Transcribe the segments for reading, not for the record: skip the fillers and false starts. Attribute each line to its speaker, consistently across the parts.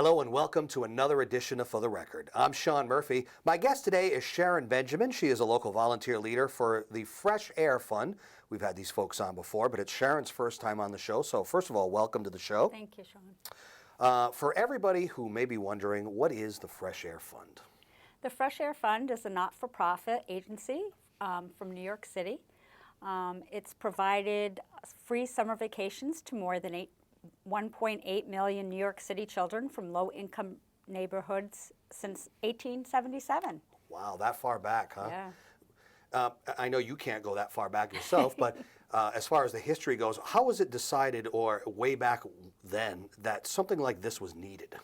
Speaker 1: Hello and welcome to another edition of For the Record. I'm Sean Murphy. My guest today is Sharon Benjamin. She is a local volunteer leader for the Fresh Air Fund. We've had these folks on before, but it's Sharon's first time on the show. So first of all, welcome to the show.
Speaker 2: Thank you, Sean.
Speaker 1: For everybody who may be wondering, what is the Fresh Air Fund?
Speaker 2: The Fresh Air Fund is a not-for-profit agency from New York City. It's provided free summer vacations to more than 1.8 million New York City children from low-income neighborhoods since 1877.
Speaker 1: Wow, that far back, huh?
Speaker 2: Yeah.
Speaker 1: I know you can't go that far back yourself, but as far as the history goes, how was it decided, or way back then, that something like this was needed?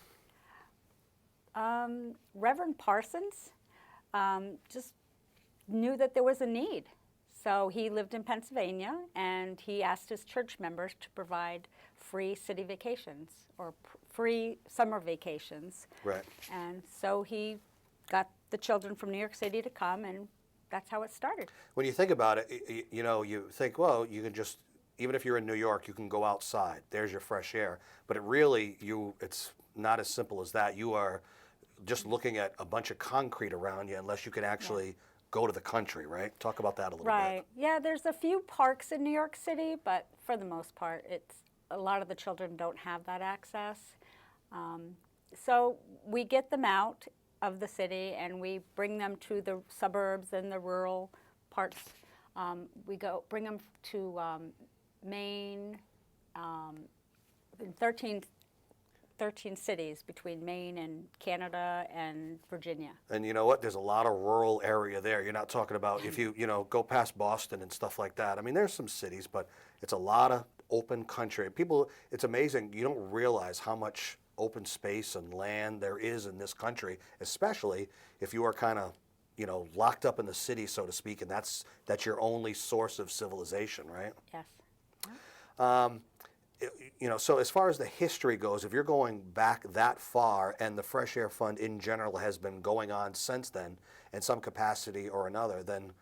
Speaker 2: Reverend Parsons just knew that there was a need. So he lived in Pennsylvania, and he asked his church members to provide free city vacations or free summer vacations.
Speaker 1: Right.
Speaker 2: And so he got the children from New York City to come, and that's how it started.
Speaker 1: When you think about it, you think, well, you can just, even if you're in New York, you can go outside. There's your fresh air. But it's not as simple as that. You are just looking at a bunch of concrete around you unless you can actually go to the country, right? Talk about that a little bit.
Speaker 2: Right. Yeah, there's a few parks in New York City, but for the most part, a lot of the children don't have that access. So we get them out of the city and we bring them to the suburbs and the rural parts. We bring them to Maine, in 13 cities between Maine and Canada and Virginia.
Speaker 1: And you know what? There's a lot of rural area there. You're not talking about if you go past Boston and stuff like that. I mean, there's some cities, but it's a lot of open country. People, it's amazing. You don't realize how much open space and land there is in this country, especially if you are kind of, locked up in the city, so to speak, and that's your only source of civilization, right?
Speaker 2: Yes.
Speaker 1: So as far as the history goes, if you're going back that far, and the Fresh Air Fund in general has been going on since then in some capacity or another, then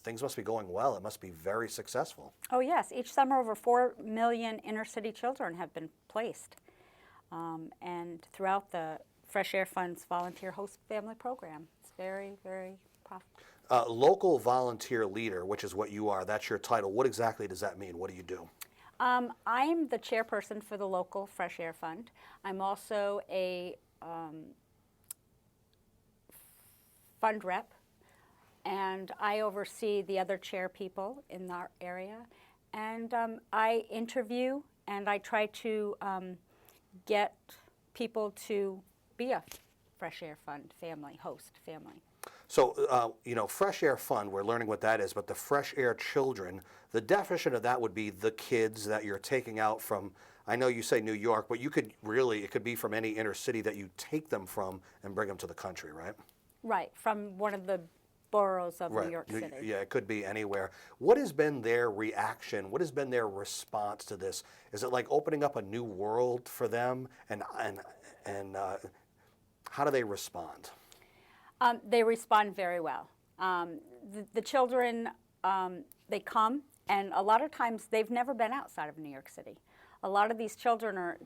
Speaker 1: things must be going well. It must be very successful.
Speaker 2: Oh yes, each summer over 4 million inner city children have been placed. And throughout the Fresh Air Fund's volunteer host family program. It's very, very profitable.
Speaker 1: Local volunteer leader, which is what you are, that's your title. What exactly does that mean? What do you do?
Speaker 2: I'm the chairperson for the local Fresh Air Fund. I'm also a fund rep, and I oversee the other chair people in our area. And I interview and I try to get people to be a Fresh Air Fund host family.
Speaker 1: So, Fresh Air Fund, we're learning what that is, but the Fresh Air Children, the definition of that would be the kids that you're taking out from, I know you say New York, but it could be from any inner city that you take them from and bring them to the country, right?
Speaker 2: Right, from one of the boroughs of New York City.
Speaker 1: Yeah, it could be anywhere. What has been their reaction? What has been their response to this? Is it like opening up a new world for them? And how do they respond?
Speaker 2: They respond very well. The children, they come, and a lot of times they've never been outside of New York City. A lot of these children are,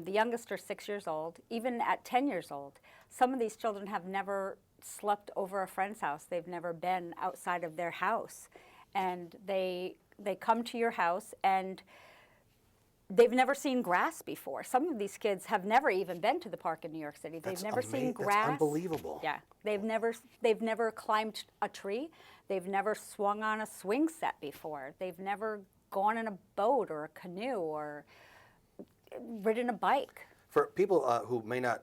Speaker 2: the youngest are 6 years old, even at 10 years old. Some of these children have never slept over a friend's house. They've never been outside of their house. And they come to your house, and they've never seen grass before. Some of these kids have never even been to the park in New York City. They've never seen grass.
Speaker 1: That's unbelievable.
Speaker 2: Yeah, they've never climbed a tree. They've never swung on a swing set before. They've never gone in a boat or a canoe or ridden a bike.
Speaker 1: For people who may not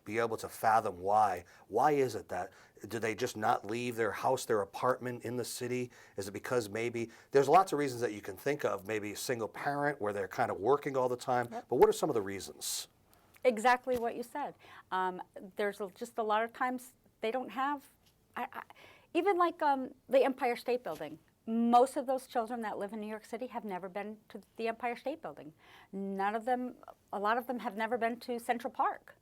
Speaker 1: be able to fathom why is it that? Do they just not leave their house, their apartment in the city? Is it because maybe, there's lots of reasons that you can think of, maybe a single parent where they're kind of working all the time, but what are some of the reasons?
Speaker 2: Exactly what you said. There's just a lot of times they don't have, even like the Empire State Building. Most of those children that live in New York City have never been to the Empire State Building. A lot of them have never been to Central Park.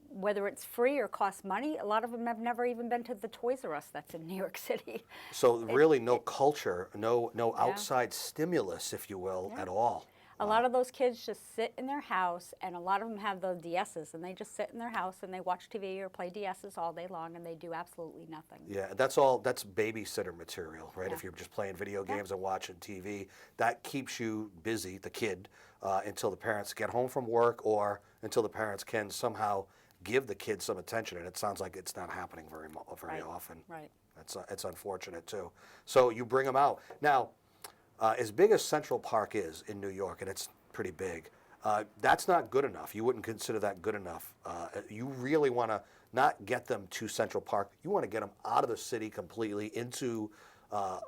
Speaker 2: Whether it's free or costs money, a lot of them have never even been to the Toys R Us that's in New York City.
Speaker 1: So really no culture, no outside stimulus, if you will, at all.
Speaker 2: A lot of those kids just sit in their house, and a lot of them have the DSs, and they just sit in their house and they watch TV or play DSs all day long, and they do absolutely nothing.
Speaker 1: Yeah, that's babysitter material, right?
Speaker 2: Yeah.
Speaker 1: If you're just playing video games and watching TV, that keeps you busy, the kid, until the parents get home from work or until the parents can somehow give the kid some attention. And it sounds like it's not happening very
Speaker 2: Right.
Speaker 1: often.
Speaker 2: Right.
Speaker 1: It's unfortunate too. So you bring them out now. As big as Central Park is in New York, and it's pretty big, that's not good enough. You wouldn't consider that good enough. You really want to not get them to Central Park. You want to get them out of the city completely into, a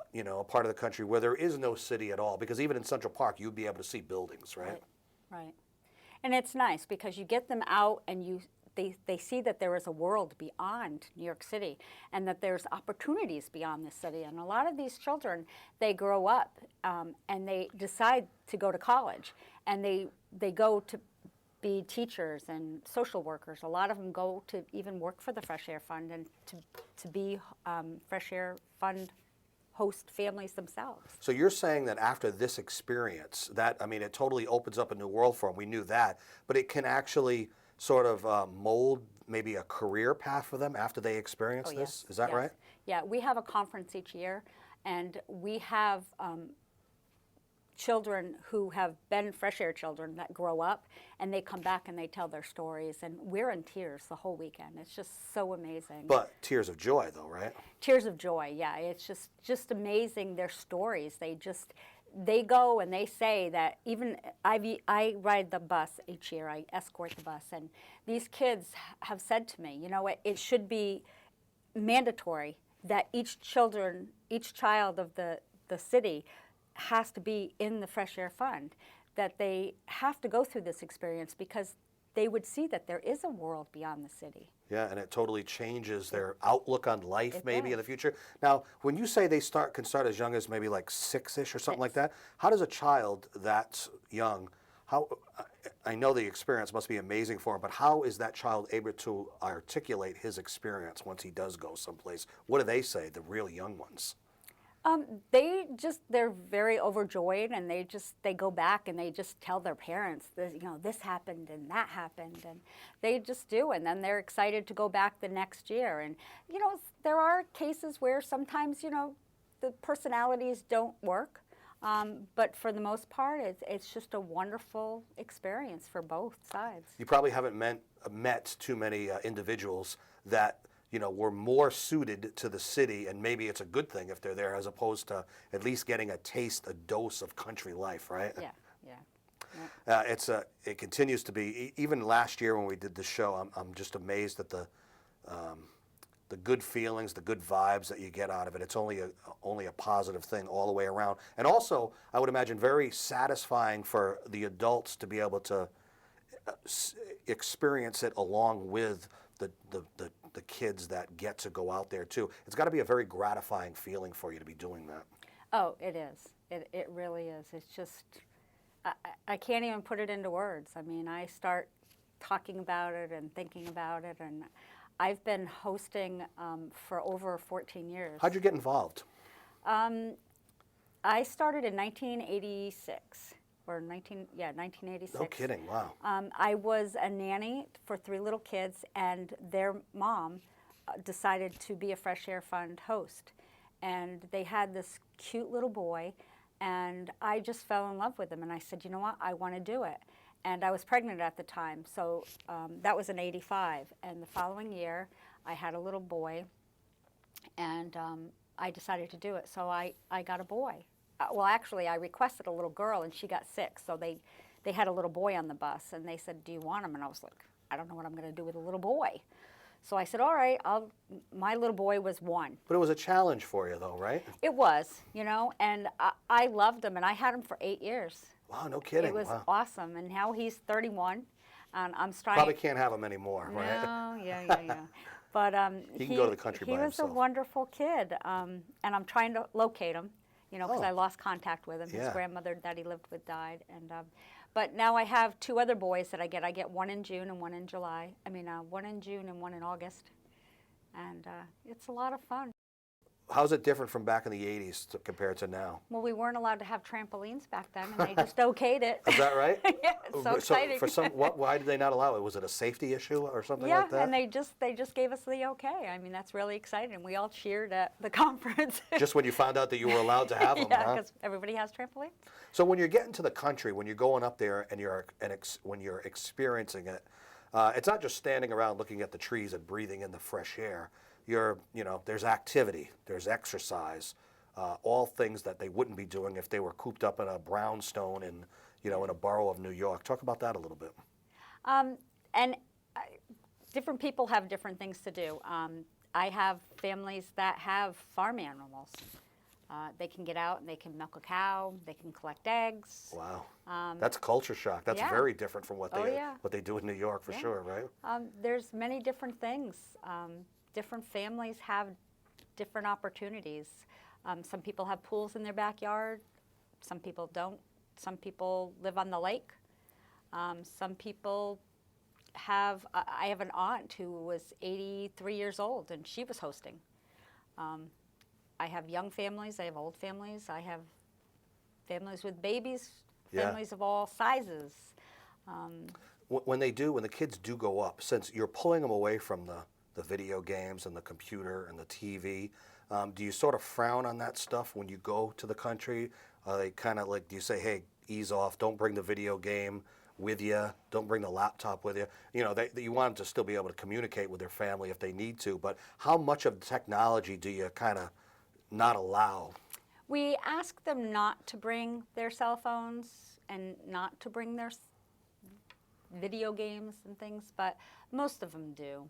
Speaker 1: part of the country where there is no city at all. Because even in Central Park, you'd be able to see buildings, right?
Speaker 2: Right. Right. And it's nice because you get them out and they see that there is a world beyond New York City and that there's opportunities beyond the city. And a lot of these children, they grow up and they decide to go to college, and they go to be teachers and social workers. A lot of them go to even work for the Fresh Air Fund and to be Fresh Air Fund host families themselves.
Speaker 1: So you're saying that after this experience, it totally opens up a new world for them. We knew that, but it can actually sort of mold maybe a career path for them after they experience this?
Speaker 2: Yes.
Speaker 1: Is that
Speaker 2: Yes.
Speaker 1: right?
Speaker 2: Yeah, we have a conference each year, and we have children who have been Fresh Air children that grow up, and they come back and they tell their stories, and we're in tears the whole weekend. It's just so amazing.
Speaker 1: But tears of joy, though, right?
Speaker 2: Tears of joy, yeah. It's just amazing, their stories. They go and they say that even I ride the bus each year. I escort the bus, and these kids have said to me, it should be mandatory that each child of the city has to be in the Fresh Air Fund, that they have to go through this experience because they would see that there is a world beyond the city.
Speaker 1: Yeah, and it totally changes their outlook on life
Speaker 2: It
Speaker 1: maybe in the
Speaker 2: does.
Speaker 1: future. Now, when you say they can start as young as maybe like 6-ish or something like
Speaker 2: 6.
Speaker 1: that, how does a child that young, I know the experience must be amazing for him, but how is that child able to articulate his experience once he does go someplace? What do they say, the real young ones?
Speaker 2: They're very overjoyed, and they go back and they just tell their parents, this happened and that happened, and they just do, and then they're excited to go back the next year. And there are cases where sometimes the personalities don't work, but for the most part, it's just a wonderful experience for both sides.
Speaker 1: You probably haven't met too many individuals that were more suited to the city, and maybe it's a good thing if they're there, as opposed to at least getting a dose of country life, right?
Speaker 2: Yeah, yeah.
Speaker 1: It continues to be. Even last year when we did the show, I'm just amazed at the good feelings, the good vibes that you get out of it. It's only a positive thing all the way around, and also I would imagine very satisfying for the adults to be able to experience it along with the kids that get to go out there too. It's got to be a very gratifying feeling for you to be doing that.
Speaker 2: Oh, it is. It really is. It's just, I can't even put it into words. I mean, I start talking about it and thinking about it, and I've been hosting for over 14 years.
Speaker 1: How'd you get involved?
Speaker 2: I started in 1986. Or 1986.
Speaker 1: No kidding, wow.
Speaker 2: I was a nanny for 3 little kids, and their mom decided to be a Fresh Air Fund host. And they had this cute little boy, and I just fell in love with him. And I said, you know what, I want to do it. And I was pregnant at the time, so that was in '85. And the following year, I had a little boy, and I decided to do it. So I got a boy. Well, actually, I requested a little girl, and she got sick, so they had a little boy on the bus, and they said, do you want him? And I was like, I don't know what I'm going to do with a little boy. So I said, all right, my little boy was 1.
Speaker 1: But it was a challenge for you, though, right?
Speaker 2: It was, and I loved him, and I had him for 8 years.
Speaker 1: Wow, no kidding.
Speaker 2: It was
Speaker 1: wow.
Speaker 2: awesome, and now he's 31, and I'm starting.
Speaker 1: Probably can't have him anymore, right?
Speaker 2: No, yeah. But
Speaker 1: He can go to the country by
Speaker 2: He was
Speaker 1: himself.
Speaker 2: a wonderful kid, and I'm trying to locate him, because
Speaker 1: Oh.
Speaker 2: I lost contact with him. His
Speaker 1: Yeah.
Speaker 2: grandmother that he lived with died, and but now I have 2 other boys that I get. I get one in June and one in July. One in June and one in August, and it's a lot of fun.
Speaker 1: how's it different from back in the 80s compared to now?
Speaker 2: Well, we weren't allowed to have trampolines back then, and they just okayed it.
Speaker 1: Is that right?
Speaker 2: Yeah, it's so exciting.
Speaker 1: For some, why did they not allow it? Was it a safety issue or something
Speaker 2: Yeah,
Speaker 1: like that?
Speaker 2: and they just gave us the okay. I mean, that's really exciting. We all cheered at the conference.
Speaker 1: Just when you found out that you were allowed to have them,
Speaker 2: Yeah,
Speaker 1: huh?
Speaker 2: because everybody has trampolines.
Speaker 1: So when you're getting to the country, when you're going up there and when you're experiencing it, it's not just standing around looking at the trees and breathing in the fresh air. There's activity, there's exercise, all things that they wouldn't be doing if they were cooped up in a brownstone in a borough of New York. Talk about that a little bit.
Speaker 2: And different people have different things to do. I have families that have farm animals. They can get out and they can milk a cow, they can collect eggs.
Speaker 1: Wow, that's culture shock. That's
Speaker 2: yeah.
Speaker 1: very different from what
Speaker 2: yeah.
Speaker 1: what they do in New York for
Speaker 2: Yeah.
Speaker 1: sure, right?
Speaker 2: There's many different things. Different families have different opportunities. Some people have pools in their backyard. Some people don't. Some people live on the lake. Some people have, I have an aunt who was 83 years old and she was hosting. I have young families, I have old families, I have families with babies,
Speaker 1: Yeah.
Speaker 2: families of all sizes.
Speaker 1: When the kids do go up, since you're pulling them away from the video games and the computer and the TV, do you sort of frown on that stuff when you go to the country? They kind of like, do you say, hey, ease off, don't bring the video game with you, don't bring the laptop with you? You want them to still be able to communicate with their family if they need to, but how much of the technology do you kind of not allow?
Speaker 2: We ask them not to bring their cell phones and not to bring their video games and things, but most of them do.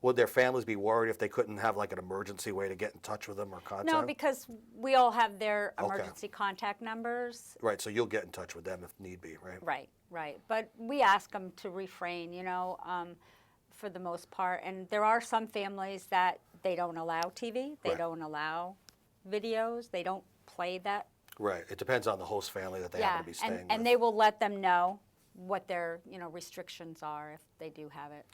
Speaker 1: Would their families be worried if they couldn't have like an emergency way to get in touch with them or contact?
Speaker 2: No, because we all have their
Speaker 1: Okay.
Speaker 2: emergency contact numbers.
Speaker 1: Right, so you'll get in touch with them if need be, right?
Speaker 2: Right, right. But we ask them to refrain, for the most part. And there are some families that they don't allow TV, they
Speaker 1: Right.
Speaker 2: don't allow videos, they don't play that.
Speaker 1: Right, it depends on the host family that they happen to be staying with.
Speaker 2: and they will let them know what their restrictions are if they do have it.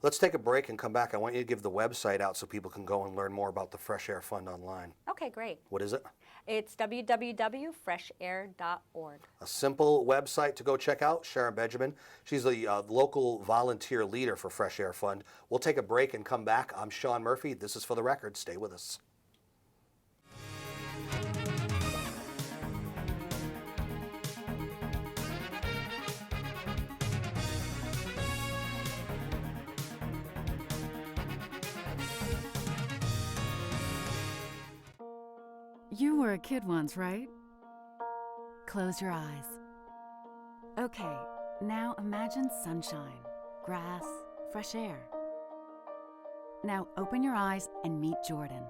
Speaker 1: Let's take a break and come back. I want you to give the website out so people can go and learn more about the Fresh Air Fund online.
Speaker 2: Okay, great.
Speaker 1: What is it?
Speaker 2: It's www.freshair.org.
Speaker 1: A simple website to go check out. Sharon Benjamin, she's the local volunteer leader for Fresh Air Fund. We'll take a break and come back. I'm Sean Murphy. This is For the Record. Stay with us.
Speaker 3: You were a kid once, right? Close your eyes. Okay, now imagine sunshine, grass, fresh air. Now open your eyes and meet Jordan.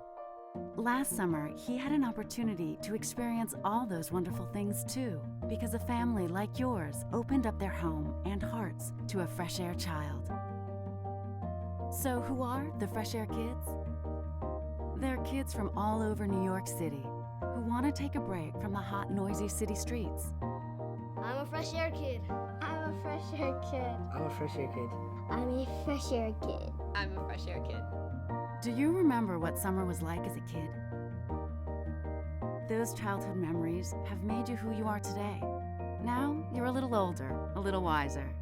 Speaker 3: Last summer, he had an opportunity to experience all those wonderful things too, because a family like yours opened up their home and hearts to a fresh air child. So who are the Fresh Air Kids? They're kids from all over New York City who want to take a break from the hot, noisy city streets.
Speaker 4: I'm a fresh air kid.
Speaker 5: I'm a fresh air kid.
Speaker 6: I'm a fresh air kid.
Speaker 5: I'm a fresh air kid.
Speaker 7: I'm a fresh air kid.
Speaker 3: Do you remember what summer was like as a kid? Those childhood memories have made you who you are today. Now you're a little older, a little wiser.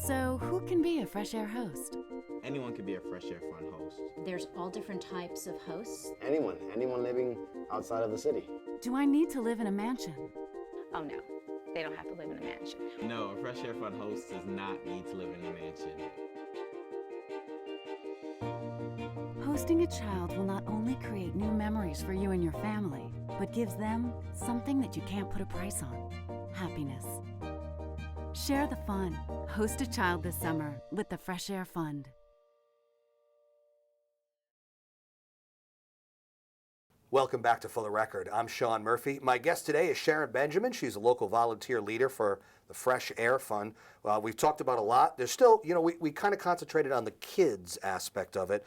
Speaker 3: So who can be a Fresh Air host?
Speaker 6: Anyone can be a Fresh Air Fund host.
Speaker 7: There's all different types of hosts.
Speaker 6: Anyone living outside of the city.
Speaker 3: Do I need to live in a mansion?
Speaker 7: Oh no, they don't have to live in a mansion.
Speaker 8: No, a Fresh Air Fund host does not need to live in a mansion.
Speaker 3: Hosting a child will not only create new memories for you and your family, but gives them something that you can't put a price on: happiness. Share the fun. Host a child this summer with the Fresh Air Fund.
Speaker 1: Welcome back to For the Record. I'm Sean Murphy. My guest today is Sharon Benjamin. She's a local volunteer leader for the Fresh Air Fund. We've talked about a lot. There's still, we kind of concentrated on the kids aspect of it.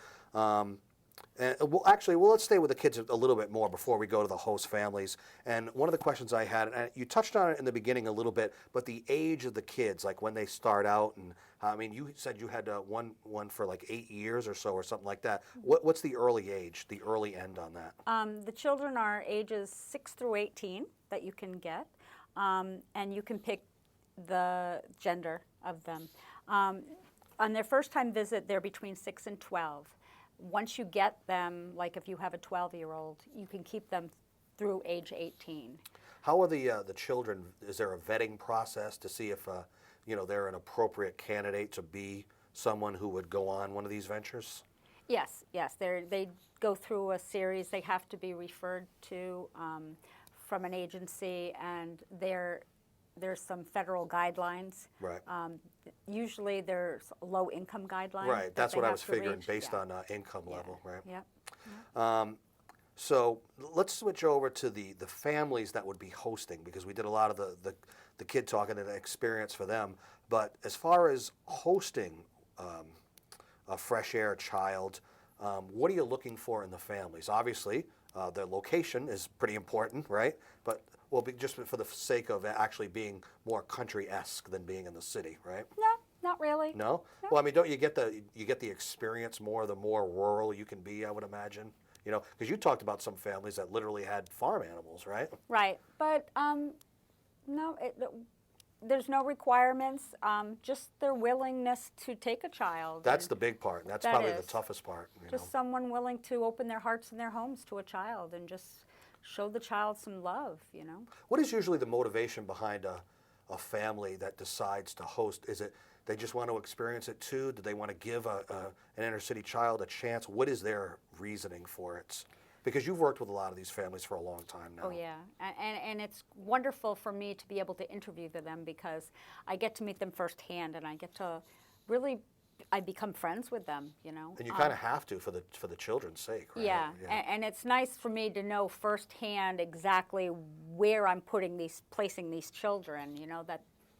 Speaker 1: Let's stay with the kids a little bit more before we go to the host families. And one of the questions I had, and you touched on it in the beginning a little bit, but the age of the kids, like when they start out and I mean, you said you had one for like 8 years or so, or something like that. What's the early age, the early end on that?
Speaker 2: The children are ages 6 through 18 that you can get, and you can pick the gender of them. On their first time visit, they're between 6 and 12. Once you get them, like if you have a 12-year-old, you can keep them through age 18.
Speaker 1: How are the children? Is there a vetting process to see if they're an appropriate candidate to be someone who would go on one of these ventures?
Speaker 2: Yes, yes. They go through a series. They have to be referred to from an agency, and there's some federal guidelines.
Speaker 1: Right.
Speaker 2: Usually there's low-income guidelines.
Speaker 1: Right. That's
Speaker 2: they
Speaker 1: what I
Speaker 2: have
Speaker 1: was
Speaker 2: to
Speaker 1: figuring
Speaker 2: reach.
Speaker 1: based
Speaker 2: Yeah.
Speaker 1: on income level, right?
Speaker 2: Yep.
Speaker 1: So let's switch over to the families that would be hosting, because we did a lot of the kid talking and the experience for them. But as far as hosting a fresh air child, what are you looking for in the families? Obviously, the location is pretty important, right? But just for the sake of actually being more country-esque than being in the city, right?
Speaker 2: No, not really.
Speaker 1: No? Well, I mean, don't you get the experience more the more rural you can be, I would imagine? Because you talked about some families that literally had farm animals, right?
Speaker 2: Right, but no, there's no requirements, just their willingness to take a child.
Speaker 1: That's
Speaker 2: and
Speaker 1: the big part. And that's
Speaker 2: That
Speaker 1: probably
Speaker 2: is.
Speaker 1: the toughest part.
Speaker 2: just someone willing to open their hearts and their homes to a child and just show the child some love,
Speaker 1: What is usually the motivation behind a family that decides to host? Is it they just want to experience it too? Do they want to give an inner city child a chance? What is their reasoning for it? Because you've worked with a lot of these families for a long time now.
Speaker 2: Oh yeah, and it's wonderful for me to be able to interview them because I get to meet them firsthand, and I get to really, I become friends with them,
Speaker 1: And you kind of have to for the children's sake, right?
Speaker 2: Yeah, and it's nice for me to know firsthand exactly where I'm placing these children.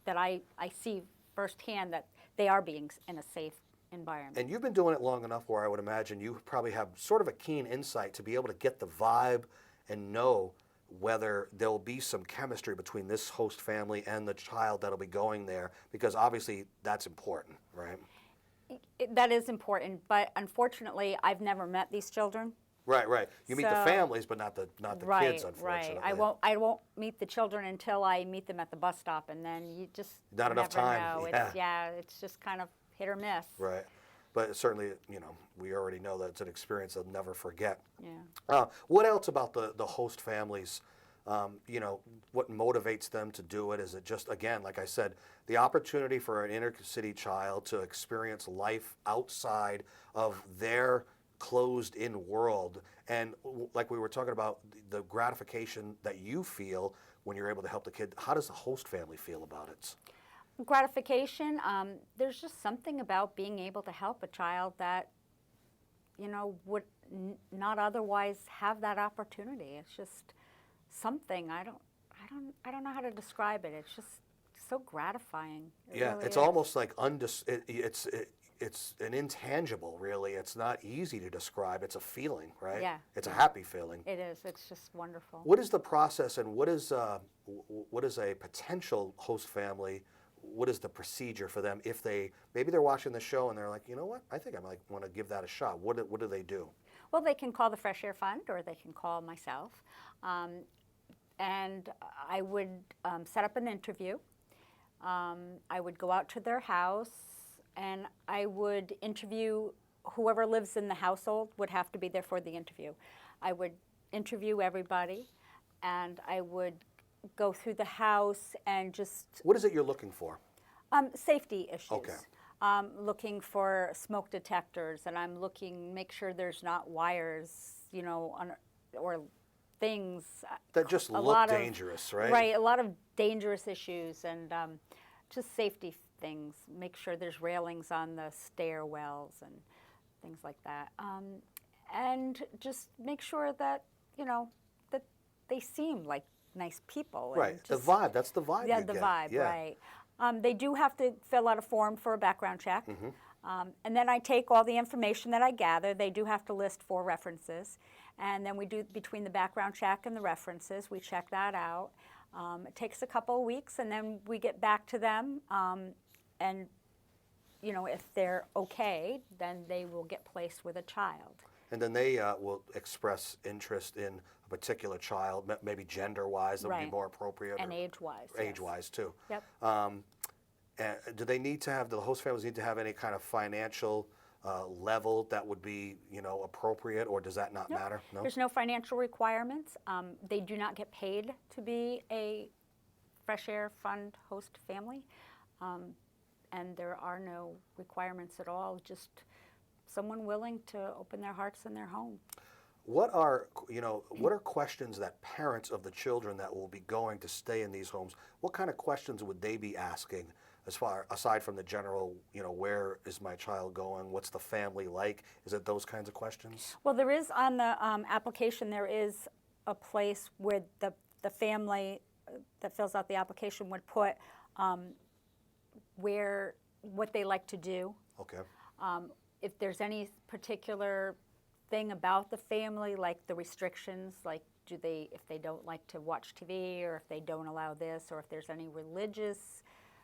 Speaker 2: That I see firsthand that they are being in a safe environment.
Speaker 1: And you've been doing it long enough where I would imagine you probably have sort of a keen insight to be able to get the vibe and know whether there'll be some chemistry between this host family and the child that'll be going there, because obviously that's important, right?
Speaker 2: That is important, but unfortunately, I've never met these children.
Speaker 1: Right. You meet the
Speaker 2: So-
Speaker 1: families, but not the
Speaker 2: Right,
Speaker 1: kids, unfortunately.
Speaker 2: right. I won't meet the children until I meet them at the bus stop, and then you just
Speaker 1: Not enough
Speaker 2: never
Speaker 1: time,
Speaker 2: know. It's just kind of hit or miss.
Speaker 1: Right. But certainly, we already know that it's an experience they'll never forget.
Speaker 2: Yeah.
Speaker 1: What else about the host families? What motivates them to do it? Is it just, again, like I said, the opportunity for an inner city child to experience life outside of their closed-in world? And like we were talking about, the gratification that you feel when you're able to help the kid, how does the host family feel about it?
Speaker 2: Gratification, there's just something about being able to help a child that, would not otherwise have that opportunity. It's just something, I don't know how to describe it. It's just so gratifying. It really
Speaker 1: it's
Speaker 2: is.
Speaker 1: almost like it's an intangible, really. It's not easy to describe. It's a feeling, right?
Speaker 2: Yeah.
Speaker 1: It's a happy feeling.
Speaker 2: It is. It's just wonderful.
Speaker 1: What is the process, and what is a potential host family? What is the procedure for them if maybe they're watching the show and they're like, you know what, I think I might want to give that a shot. What do they do?
Speaker 2: Well, they can call the Fresh Air Fund, or they can call myself. And I would set up an interview. I would go out to their house, and I would interview whoever lives in the household would have to be there for the interview. I would interview everybody, and I would go through the house and just
Speaker 1: What is it you're looking for?
Speaker 2: safety issues.
Speaker 1: Okay.
Speaker 2: Looking for smoke detectors, and I'm make sure there's not wires, or things.
Speaker 1: That just
Speaker 2: a
Speaker 1: look
Speaker 2: lot
Speaker 1: dangerous, right?
Speaker 2: Right, a lot of dangerous issues, and just safety things. Make sure there's railings on the stairwells and things like that. And just make sure that, that they seem like nice people.
Speaker 1: Right.
Speaker 2: And
Speaker 1: The
Speaker 2: just-
Speaker 1: vibe. That's the vibe.
Speaker 2: Yeah,
Speaker 1: you
Speaker 2: the
Speaker 1: get.
Speaker 2: vibe,
Speaker 1: Yeah.
Speaker 2: right. They do have to fill out a form for a background check.
Speaker 1: Mm-hmm.
Speaker 2: And then I take all the information that I gather. They do have to list 4 references. And then we do, between the background check and the references, we check that out. It takes a couple of weeks, and then we get back to them and you know, if they're okay, then they will get placed with a child.
Speaker 1: And then they will express interest in a particular child, maybe gender-wise, that would be
Speaker 2: Right.
Speaker 1: more appropriate.
Speaker 2: And
Speaker 1: or
Speaker 2: age-wise. yes.
Speaker 1: age-wise, too.
Speaker 2: Yep.
Speaker 1: And do they need to have, do the host families need to have any kind of financial level that would be, you know, appropriate, or does that not
Speaker 2: Nope.
Speaker 1: matter? No?
Speaker 2: There's no financial requirements. They do not get paid to be a Fresh Air Fund host family. And there are no requirements at all, just someone willing to open their hearts and their home.
Speaker 1: What are, you know, what are questions that parents of the children that will be going to stay in these homes, what kind of questions would they be asking as far, aside from the general, you know, where is my child going? What's the family like? Is it those kinds of questions?
Speaker 2: Well, there is on the application, there is a place where the family that fills out the application would put what they like to do.
Speaker 1: Okay.
Speaker 2: If there's any particular thing about the family, like the restrictions, like if they don't like to watch TV, or if they don't allow this, or if there's any religious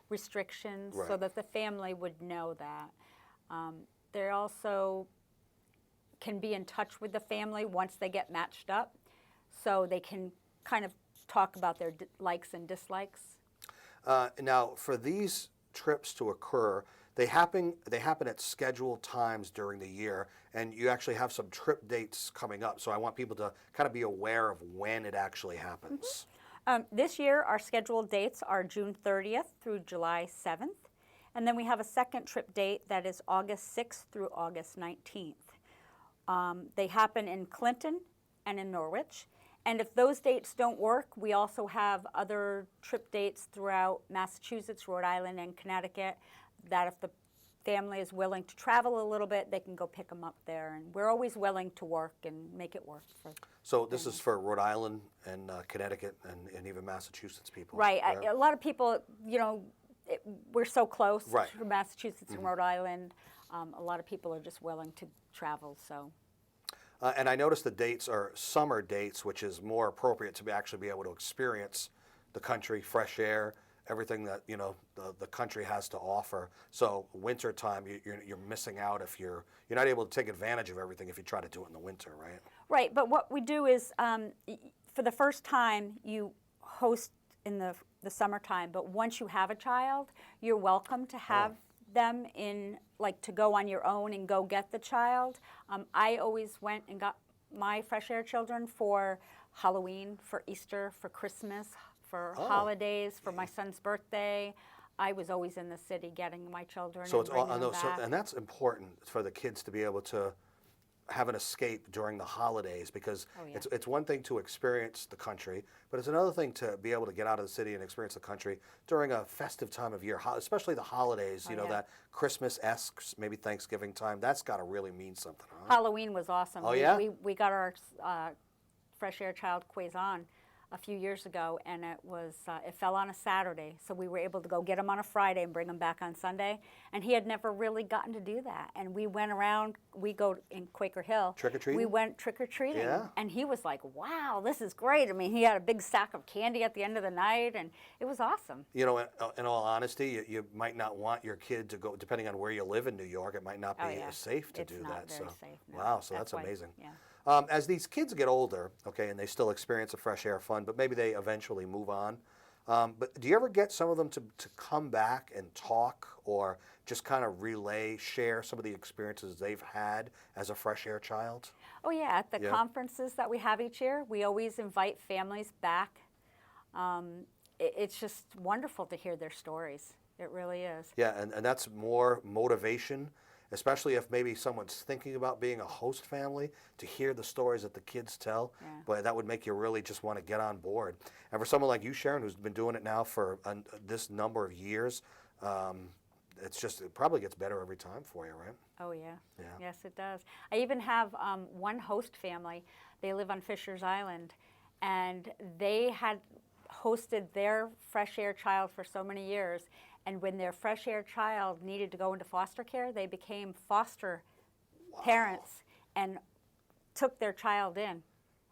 Speaker 2: restrictions, so
Speaker 1: Right.
Speaker 2: that the family would know that. They also can be in touch with the family once they get matched up, so they can kind of talk about their likes and dislikes.
Speaker 1: Now, for these trips to occur, they happen at scheduled times during the year, and you actually have some trip dates coming up. So I want people to kind of be aware of when it actually happens.
Speaker 2: This year, our scheduled dates are June 30th through July 7th. And then we have a second trip date that is August 6th through August 19th. They happen in Clinton and in Norwich. And if those dates don't work, we also have other trip dates throughout Massachusetts, Rhode Island, and Connecticut, that if the family is willing to travel a little bit, they can go pick them up there. And we're always willing to work and make it work for.
Speaker 1: So this is for Rhode Island and Connecticut and even Massachusetts people.
Speaker 2: Right.
Speaker 1: yeah?
Speaker 2: A lot of people, you know, we're so close
Speaker 1: Right.
Speaker 2: to Massachusetts and Rhode Island. A lot of people are just willing to travel. So.
Speaker 1: And I noticed the dates are summer dates, which is more appropriate to actually be able to experience the country, fresh air, everything that, you know, the country has to offer. So winter time, you're missing out if you're not able to take advantage of everything if you try to do it in the winter, right?
Speaker 2: Right, but what we do is, for the first time, you host in the summertime, but once you have a child, you're welcome to have them in, like, to go on your own and go get the child. I always went and got my Fresh Air children for Halloween, for Easter, for Christmas, for holidays, for my son's birthday. I was always in the city getting my children
Speaker 1: So
Speaker 2: and
Speaker 1: it's all,
Speaker 2: bringing them back.
Speaker 1: and that's important for the kids to be able to have an escape during the holidays, because
Speaker 2: Oh, yeah.
Speaker 1: it's one thing to experience the country, but it's another thing to be able to get out of the city and experience the country during a festive time of year, especially the holidays. You know,
Speaker 2: yeah.
Speaker 1: that Christmas-esque, maybe Thanksgiving time. That's got to really mean something, huh?
Speaker 2: Halloween was awesome.
Speaker 1: Oh, yeah?
Speaker 2: We got our Fresh Air child Quazon a few years ago, and it fell on a Saturday, so we were able to go get him on a Friday and bring him back on Sunday. And he had never really gotten to do that. And we went around. We go in Quaker Hill.
Speaker 1: Trick-or-treating?
Speaker 2: We went trick-or-treating.
Speaker 1: Yeah.
Speaker 2: And he was like, "Wow, this is great." I mean, he had a big sack of candy at the end of the night, and it was awesome.
Speaker 1: You know, in all honesty, you might not want your kid to go, depending on where you live in New York, it might not be
Speaker 2: Oh, yeah.
Speaker 1: safe to
Speaker 2: It's
Speaker 1: do
Speaker 2: not
Speaker 1: that.
Speaker 2: very
Speaker 1: So,
Speaker 2: safe, no.
Speaker 1: wow, so that's
Speaker 2: why-
Speaker 1: amazing.
Speaker 2: Yeah.
Speaker 1: As these kids get older, okay, and they still experience the Fresh Air Fund, but maybe they eventually move on. But do you ever get some of them to come back and talk, or just kind of share some of the experiences they've had as a Fresh Air child?
Speaker 2: Oh yeah, at the
Speaker 1: Yeah.
Speaker 2: conferences that we have each year, we always invite families back. It's just wonderful to hear their stories. It really is.
Speaker 1: Yeah, and that's more motivation, especially if maybe someone's thinking about being a host family, to hear the stories that the kids tell.
Speaker 2: Yeah.
Speaker 1: But that would make you really just want to get on board. And for someone like you, Sharon, who's been doing it now for this number of years, it probably gets better every time for you, right?
Speaker 2: Oh yeah.
Speaker 1: Yeah.
Speaker 2: Yes, it does. I even have one host family. They live on Fisher's Island, and they had hosted their Fresh Air child for so many years. And when their Fresh Air child needed to go into foster care, they became foster parents and took their child in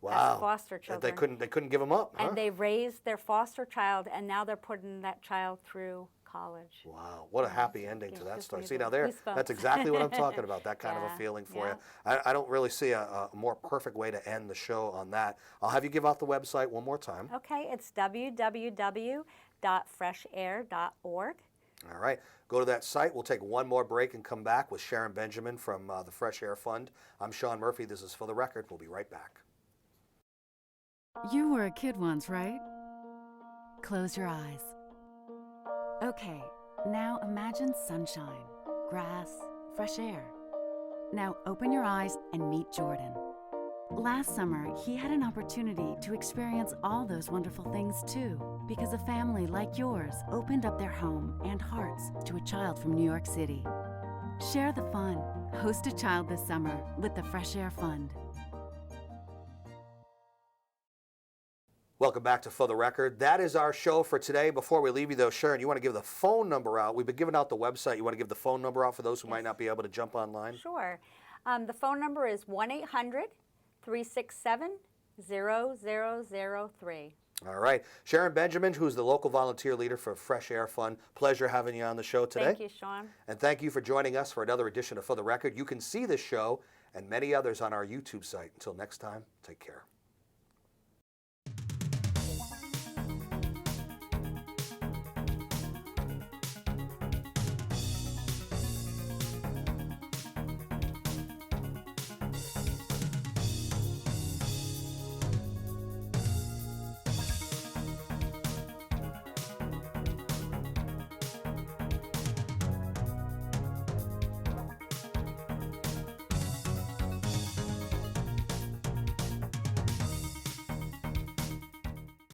Speaker 1: Wow.
Speaker 2: as foster
Speaker 1: And
Speaker 2: children.
Speaker 1: they couldn't give them up, huh?
Speaker 2: And they raised their foster child, and now they're putting that child through college.
Speaker 1: Wow, what a happy ending to
Speaker 2: Gives
Speaker 1: that
Speaker 2: me
Speaker 1: story.
Speaker 2: the
Speaker 1: See, now
Speaker 2: goosebumps.
Speaker 1: that's exactly what I'm talking about, that kind of a
Speaker 2: Yeah,
Speaker 1: feeling for
Speaker 2: yeah.
Speaker 1: you. I don't really see a more perfect way to end the show on that. I'll have you give out the website one more time.
Speaker 2: Okay, it's www.freshair.org.
Speaker 1: All right, go to that site. We'll take one more break and come back with Sharon Benjamin from the Fresh Air Fund. I'm Sean Murphy. This is For the Record. We'll be right back.
Speaker 3: You were a kid once, right? Close your eyes. Okay, now imagine sunshine, grass, fresh air. Now open your eyes and meet Jordan. Last summer, he had an opportunity to experience all those wonderful things too, because a family like yours opened up their home and hearts to a child from New York City. Share the fun. Host a child this summer with the Fresh Air Fund.
Speaker 1: Welcome back to For the Record. That is our show for today. Before we leave you, though, Sharon, you want to give the phone number out. We've been giving out the website. You want to give the phone number out for those who might not be able to jump online?
Speaker 2: Sure. The phone number is 1-800-367-0003.
Speaker 1: All right. Sharon Benjamin, who's the local volunteer leader for Fresh Air Fund. Pleasure having you on the show today.
Speaker 2: Thank you, Sean.
Speaker 1: And thank you for joining us for another edition of For the Record. You can see this show and many others on our YouTube site. Until next time, take care.